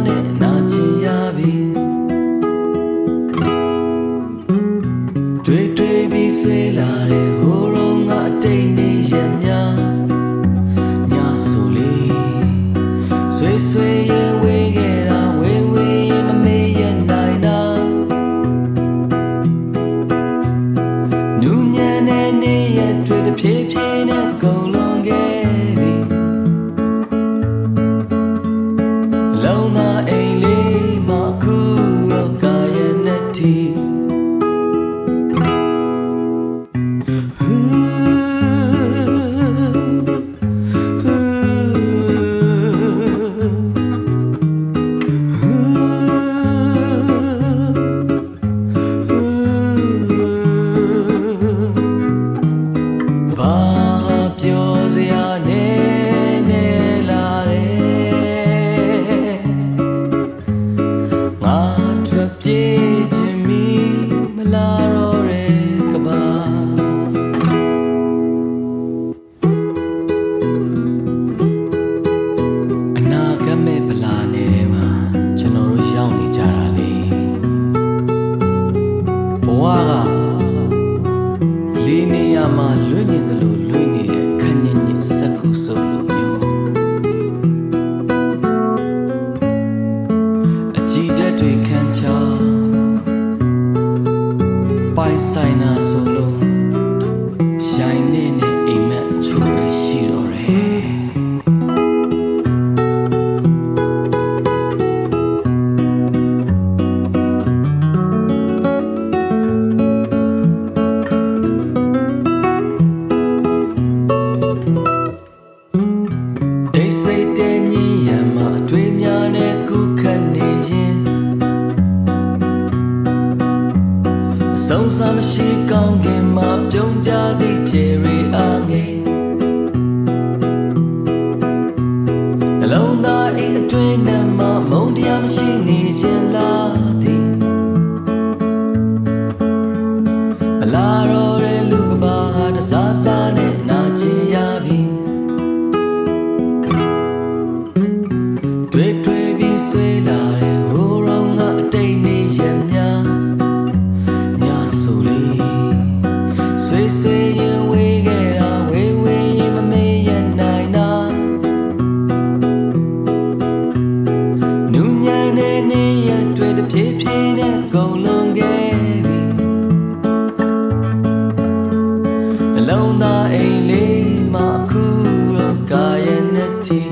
နဲ့နာချင်ရပြီတွေ့ပြီးဆွေးလာတဲ့ဟိုတော့ငါအတိတ်နေရများညာဆိုလေဆွေရင်ဝေးခဲ့တာဝေးရင်မမေ့ရနိုင်တာနူးညံ့တဲ့နေ့ရက်တွေတဖြည်းဖြည်းနဲ့ကုန်လွန်ခဲ့ပြီလုံးသာအိမ်လေးမှာအခုတော့ကာယနဲ့တီလေးနေရမှာလွင့်နေသလိုလွင့်နေတဲ့ခက်ညင်ညင်စက်ကူစုပ်လိုမျိုးအကြည်တက်တွေခန်းချောပိုင်ဆိုင်နာဆိုလို့ရိုင်းနေတဲ့အိမ်မက်အချို့ပဲရှိတော့တယ်ဆုံးစမရှိကောင်းခင်မှာပြုံးပြသည်ချေရီအားငယ်နှလုံးသားအိမ်အတွင်းနဲ့မှမုန်းတရားမရှိနေခြင်းလားသည်မလာတော့တဲ့လူကပါတစားစားနဲ့နာချင်ရပြီတွေ့ပြီးဆွေးလာတဲ့ဟိုတော့ငါအတိတ်နေရများဆွေရင်ဝေးခဲ့တာဝေးရင်မမေ့ရနိုင်တာနူးညံ့တဲ့နေ့ရက်တွေတဖြည်းဖြည်းနဲ့ကုန်လွန်ခဲ့ပြီနှလုံးသားအိမ်လေးမှာအခုတော့ကာယနဲ့တီ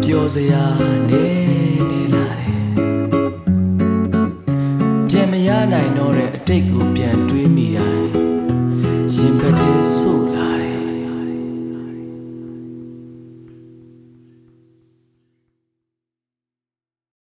ပြောစရာနေလာတယ်ပြန်မရနိုင်တော့တဲ့အတိတ်ကို